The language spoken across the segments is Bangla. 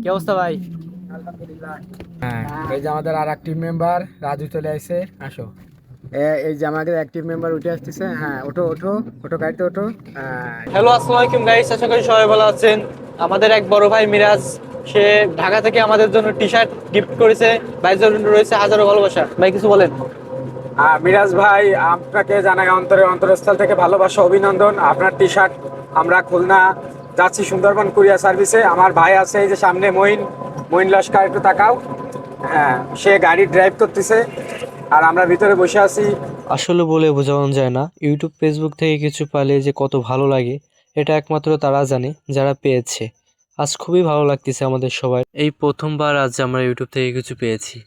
কি অবস্থা ভাই? আলহামদুলিল্লাহ। হ্যাঁ, এই যে আমাদের আর অ্যাক্টিভ মেম্বার রাজু চলে আসছে। আসো। এই যে আমাদের অ্যাক্টিভ মেম্বার উঠে আসতেছে। হ্যাঁ, ওঠো ওঠো ওঠো, গাড়িতে ওঠো। হ্যাঁ, হ্যালো, আসসালামু আলাইকুম গাইস, আশা করি সবাই ভালো আছেন। আমাদের এক বড় ভাই মিরাজ, সে ঢাকা থেকে আমাদের জন্য টি শার্ট গিফট করেছে। ভাইয়ের জন্য রয়েছে হাজারো ভালোবাসা। ভাই কিছু বলেন। মিরাজ ভাই, আপনাকে জানাই অন্তরস্থল থেকে ভালোবাসা, অভিনন্দন। আপনার টি শার্ট আমরা খুলনা যাচ্ছি সুন্দরবন কুরিয়ার সার্ভিসে। আমার ভাই আছে এই যে সামনে, মঈন মঈন লস্কর, একটু তাকাও। হ্যাঁ, সে গাড়ি ড্রাইভ করতেছে আর আমরা ভিতরে বসে আছি। আসলে বলে বোঝানো যায় না, ইউটিউব ফেসবুক থেকে কিছু পালে যে কত ভালো লাগে এটা একমাত্র তারা জানে যারা পেয়েছে। আজ খুবই ভালো লাগতেছে আমাদের সবাই, এই প্রথমবার আজ আমরা ইউটিউব থেকে কিছু পেয়েছি।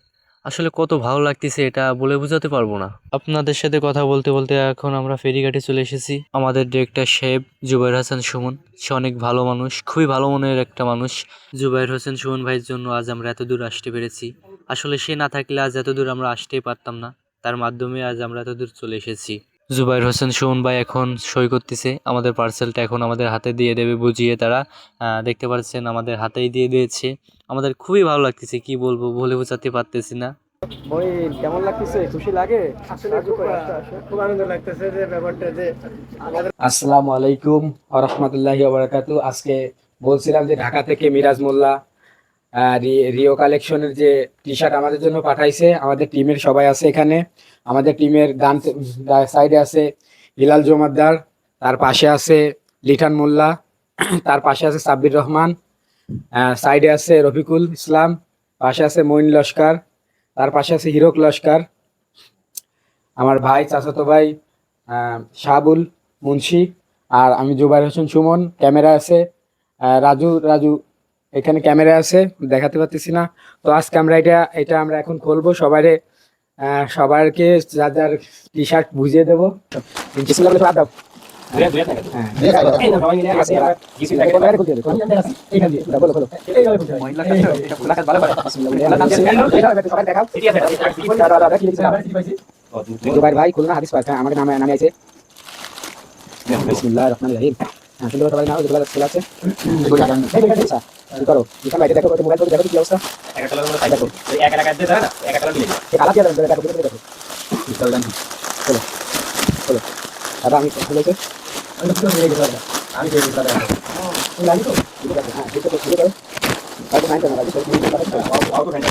আসলে কত ভালো লাগতেছে এটা বলে বোঝাতে পারবো না। আপনাদের সাথে কথা বলতে বলতে এখন আমরা ফেরিঘাটে চলে এসেছি। আমাদের ডিরেক্টর সাহেব জুবাইর হাসান সুমন, সে অনেক ভালো মানুষ, খুবই ভালো মনের একটা মানুষ। জুবাইর হোসেন সুমন ভাইয়ের জন্য আজ আমরা এত দূর আসতে পেরেছি। আসলে সে না থাকলে আজ এত দূর আমরা আসতেই পারতাম না। তার মাধ্যমে আজ আমরা এতদূর চলে এসেছি। জুবাইর হোসেন সুমন ভাই এখন সই করতেছে, আমাদের পার্সেলটা এখন আমাদের হাতে দিয়ে দেবে বুঝিয়ে তারা। দেখতে পাচ্ছেন আমাদের হাতেই দিয়ে দিয়েছে। আমাদের খুবই ভালো লাগতেছে, কি বলবো বলে বোঝাতে পারতেছি না। মঈন, কেমন লাগতেছে? খুশি লাগে? খুব আনন্দ লাগতেছে যে ব্যাপারটা যে আসসালামু আলাইকুম ওয়া রাহমাতুল্লাহি ওয়া বারাকাতুহু। আজকে বলছিলাম যে ঢাকা থেকে মিরাজ মোল্লা রিও কালেকশনের যে টি শার্ট আমাদের জন্য পাঠাইছে। আমাদের টিমের সবাই আছে এখানে। আমাদের টিমের ডান সাইডে আছে হিলাল জমাদ্দার, তার পাশে আছে লিঠান মোল্লা, তার পাশে আছে সাব্বির রহমান, সাইডে আছে রফিকুল ইসলাম, পাশে আছে মঈন লস্কর, তার পাশে আছে হিরক লস্কর, আমার ভাই চাচাতো ভাই শাহাবুল মুন্সি, আর আমি জুবাইর হোসেন সুমন। ক্যামেরা আছে রাজু রাজু এখানে ক্যামেরা আছে, দেখাতে পারতেছি না। তো আজকে আমরা এটা আমরা এখন খুলবো। সবাইকে যার যার টি শার্ট বুঝিয়ে দেবো। জুবাইর ভাই খুলনা হাদিস পার্ক, আমাকে নামে নামে আছে। বিসমিল্লাহির রহমানির রহিম। হ্যাঁ, সুন্দর সবাই নাও, যেগুলো খোলা আছে। আচ্ছা, কি করো? এখানে বাইরে দেখো, মোবাইল করে দেখো কি অবস্থা। এক কালার গুলো দেখো, এক কালার মিলে কালার দিয়ে দেখো, দেখো দেখো। চলো চলো, দাদা আমি খুলেছে। আমি তো নিয়ে গেলাম, আমি দিয়ে দিলাম। তুমি লাগি তো? হ্যাঁ, দেখো তো শুরু করো। আগে নাইন না, আগে শুরু করো। Out nine.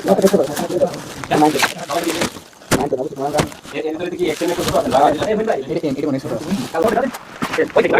দেখো দেখো। নাইন। নাইন তো তোমার গান। এর ভিতরে কি এক্সটেন্ড করতে পারবে? এই ভাই, এটা মনে ছোট। কালো দাদা। ওই দেখো,